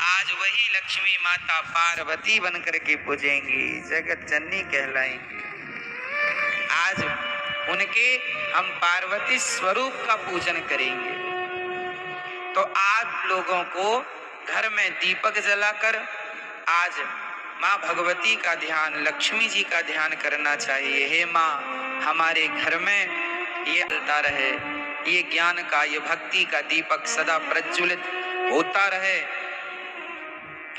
आज वही लक्ष्मी माता पार्वती बन करके पूजेंगी, जगत जननी कहलाएंगी। आज उनके हम पार्वती स्वरूप का पूजन करेंगे। तो आप लोगों को घर में दीपक जलाकर आज माँ भगवती का ध्यान, लक्ष्मी जी का ध्यान करना चाहिए। हे माँ, हमारे घर में ये चलता रहे, ये ज्ञान का, ये भक्ति का दीपक सदा प्रज्वलित होता रहे।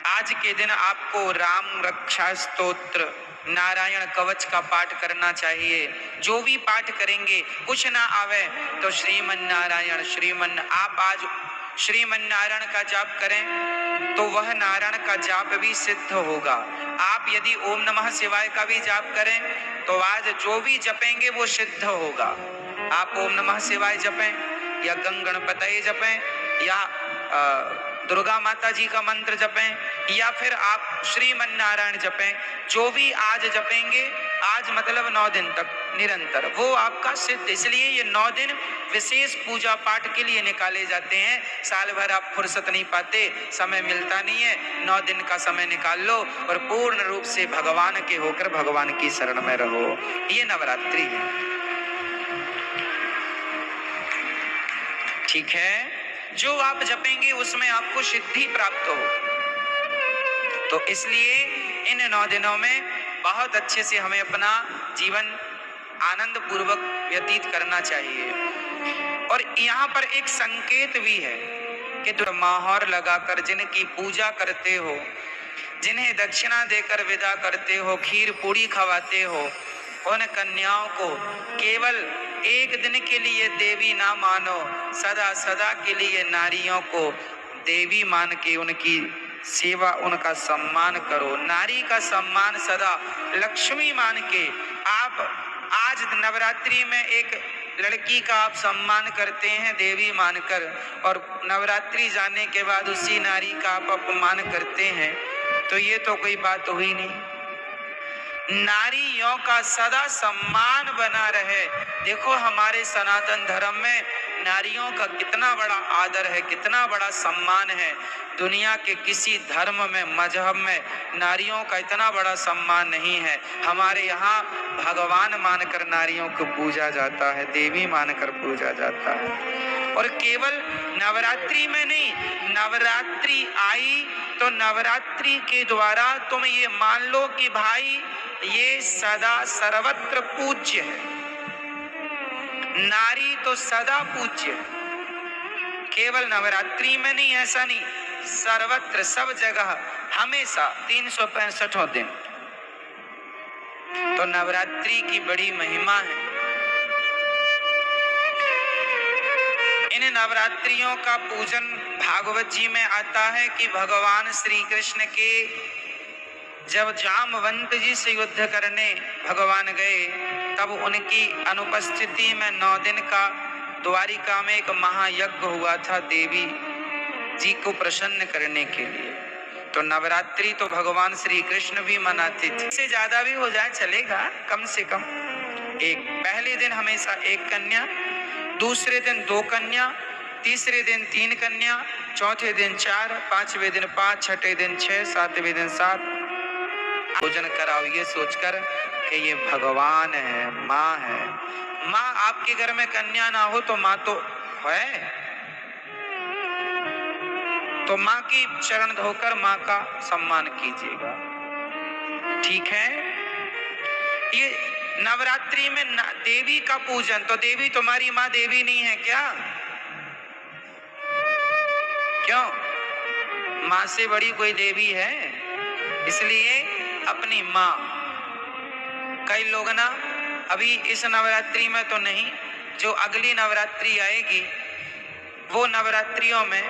आज के दिन आपको राम रक्षा स्तोत्र, नारायण कवच का पाठ करना चाहिए। जो भी पाठ करेंगे, कुछ ना आवे तो श्रीमन नारायण आप आज श्रीमन नारायण का जाप करें तो वह नारायण का जाप भी सिद्ध होगा। आप यदि ओम नमः शिवाय का भी जाप करें तो आज जो भी जपेंगे वो सिद्ध होगा। आप ओम नमः शिवाय जपें या गणपतये जपें या दुर्गा माता जी का मंत्र जपें या फिर आप श्रीमन नारायण जपें, जो भी आज जपेंगे, आज मतलब 9 दिन तक निरंतर, वो आपका सिद्ध। इसलिए ये 9 दिन विशेष पूजा पाठ के लिए निकाले जाते हैं। साल भर आप फुर्सत नहीं पाते, समय मिलता नहीं है, 9 दिन का समय निकाल लो और पूर्ण रूप से भगवान के होकर भगवान की शरण में रहो। ये नवरात्रि है, ठीक है। जो आप जपेंगे उसमें आपको सिद्धि प्राप्त हो। तो इसलिए इन 9 दिनों में बहुत अच्छे से हमें अपना जीवन आनंद पूर्वक व्यतीत करना चाहिए। और यहाँ पर एक संकेत भी है कि जो मोहर लगाकर जिनकी पूजा करते हो, जिन्हें दक्षिणा देकर विदा करते हो, खीर पूड़ी खवाते हो, उन कन्याओं को केवल एक दिन के लिए देवी ना मानो, सदा सदा के लिए नारियों को देवी मान के उनकी सेवा, उनका सम्मान करो। नारी का सम्मान सदा लक्ष्मी मान के आप आज नवरात्रि में एक लड़की का आप सम्मान करते हैं देवी मानकर, और नवरात्रि जाने के बाद उसी नारी का आप अपमान करते हैं, तो ये तो कोई बात हुई नहीं। नारियों का सदा सम्मान बना रहे। देखो हमारे सनातन धर्म में नारियों का कितना बड़ा आदर है, कितना बड़ा सम्मान है। दुनिया के किसी धर्म में, मजहब में नारियों का इतना बड़ा सम्मान नहीं है। हमारे यहाँ भगवान मानकर नारियों को पूजा जाता है, देवी मानकर पूजा जाता है। और केवल नवरात्रि में नहीं, नवरात्रि आई तो नवरात्रि के द्वारा तुम ये मान लो कि भाई ये सदा सर्वत्र पूज्य है। नारी तो सदा पूज्य है, केवल नवरात्रि में नहीं, ऐसा नहीं, सर्वत्र सब जगह हमेशा 365 दिन। तो नवरात्रि की बड़ी महिमा है। इन नवरात्रियों का पूजन भागवत जी में आता है कि भगवान श्री कृष्ण के जब जामवंत जी से युद्ध करने भगवान गए, तब उनकी अनुपस्थिति में 9 दिन का द्वारिका में एक महायज्ञ हुआ था देवी जी को प्रसन्न करने के लिए। तो नवरात्रि तो भगवान श्री कृष्ण भी मनाते थे। इससे ज्यादा भी हो जाए चलेगा, कम से कम एक। पहले दिन हमेशा 1 कन्या, दूसरे दिन 2 कन्या, तीसरे दिन 3 कन्या, चौथे दिन 4, 5वें दिन 5, छठे दिन 6, 7वें दिन 7 पूजन कराओ, ये सोचकर कि ये भगवान है, माँ है। माँ, आपके घर में कन्या ना हो तो माँ तो है, तो माँ की चरण धोकर माँ का सम्मान कीजिएगा, ठीक है। ये नवरात्रि में देवी का पूजन, तो देवी तुम्हारी माँ देवी नहीं है क्या? क्यों? माँ से बड़ी कोई देवी है? इसलिए अपनी माँ, कई लोग ना अभी इस नवरात्रि में तो नहीं, जो अगली नवरात्रि आएगी वो नवरात्रियों में,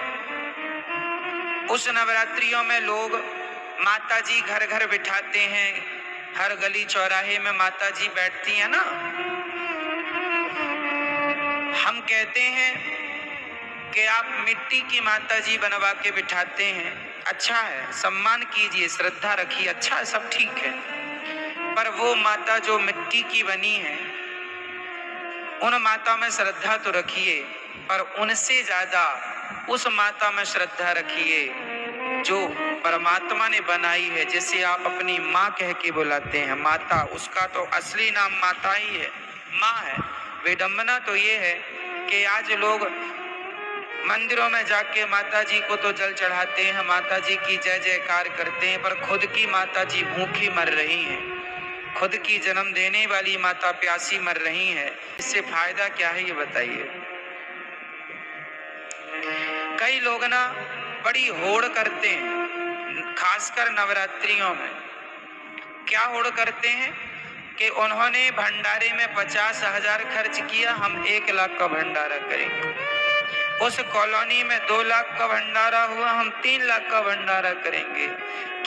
उस नवरात्रियों में लोग माता जी घर घर बिठाते हैं। हर गली चौराहे में माता जी बैठती हैं ना। हम कहते हैं कि आप मिट्टी की माता जी बनवा के बिठाते हैं, अच्छा है, सम्मान कीजिए, श्रद्धा रखिए, अच्छा है, सब ठीक है। पर वो माता जो मिट्टी की बनी है, उन माता में श्रद्धा तो रखिए, पर उनसे ज्यादा उस माता में श्रद्धा रखिए जो परमात्मा ने बनाई है, जिसे आप अपनी माँ कह के बुलाते हैं, माता, उसका तो असली नाम माता ही है, माँ है। विडंबना तो ये है कि आज लोग मंदिरों में जाके माता जी को तो जल चढ़ाते हैं, माता जी की जय जयकार करते हैं, पर खुद की माता जी भूखी मर रही हैं, खुद की जन्म देने वाली माता प्यासी मर रही है। इससे फायदा क्या है ये बताइए। कई लोग ना बड़ी होड़ करते हैं, खासकर नवरात्रियों में। क्या होड़ करते हैं कि उन्होंने भंडारे में 50,000 खर्च किया, हम 1 लाख का भंडारा करेंगे। उस कॉलोनी में 2 लाख का भंडारा हुआ, हम 3 लाख का भंडारा करेंगे।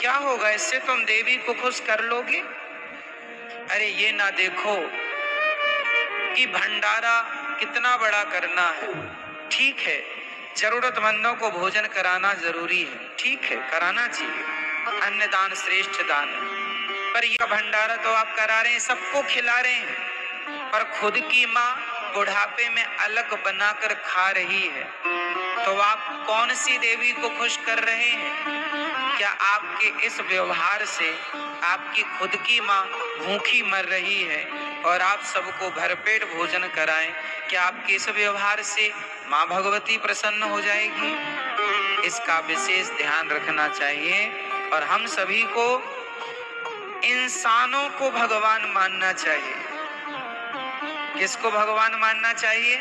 क्या होगा इससे, तुम देवी को खुश कर लोगे? अरे ये ना देखो कि भंडारा कितना बड़ा करना है। ठीक है, जरूरतमंदों को भोजन कराना जरूरी है, ठीक है, कराना चाहिए, अन्नदान श्रेष्ठ दान है। पर यह भंडारा तो आप करा रहे हैं, सबको खिला रहे हैं, पर खुद की माँ बुढ़ापे में अलग बनाकर खा रही है, तो आप कौन सी देवी को खुश कर रहे हैं? क्या आपके इस व्यवहार से आपकी खुद की माँ भूखी मर रही है और आप सबको भरपेट भोजन कराएं, क्या आपके इस व्यवहार से माँ भगवती प्रसन्न हो जाएगी? इसका विशेष ध्यान रखना चाहिए। और हम सभी को इंसानों को भगवान मानना चाहिए। किसको भगवान मानना चाहिए?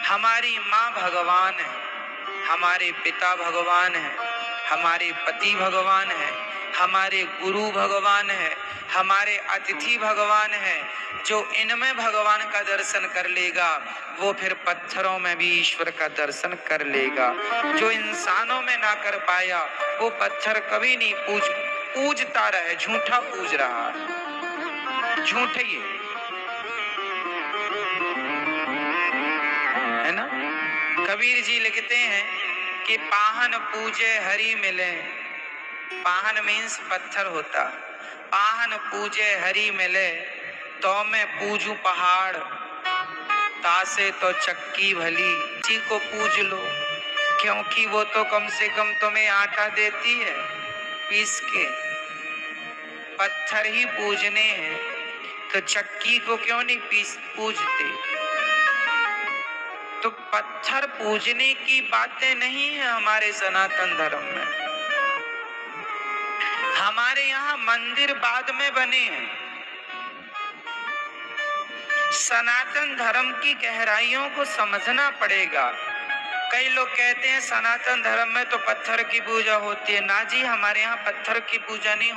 हमारी माँ भगवान है, हमारे पिता भगवान है, हमारे पति भगवान है, हमारे गुरु भगवान है, हमारे अतिथि भगवान है। जो इनमें भगवान का दर्शन कर लेगा वो फिर पत्थरों में भी ईश्वर का दर्शन कर लेगा। जो इंसानों में ना कर पाया वो पत्थर कभी नहीं पूजता रहे, झूठा पूज रहा है, झूठे ही है ना। कबीर जी लिखते हैं कि पाहन पूजे हरि मिले, पाहन मीन्स पत्थर होता, पाहन पूजे हरि मिले, तो मैं पूजू पहाड़, तासे तो चक्की भली। जी को पूज लो, क्योंकि वो तो कम से कम तुम्हें आटा देती है पीस के। पत्थर ही पूजने हैं तो चक्की को क्यों नहीं पूजते? तो पत्थर पूजने की बातें नहीं है हमारे सनातन धर्म में। हमारे यहाँ मंदिर बाद में बने हैं। सनातन धर्म की गहराइयों को समझना पड़ेगा। कई लोग कहते हैं सनातन धर्म में तो पत्थर की पूजा होती है। ना जी, हमारे यहाँ पत्थर की पूजा नहीं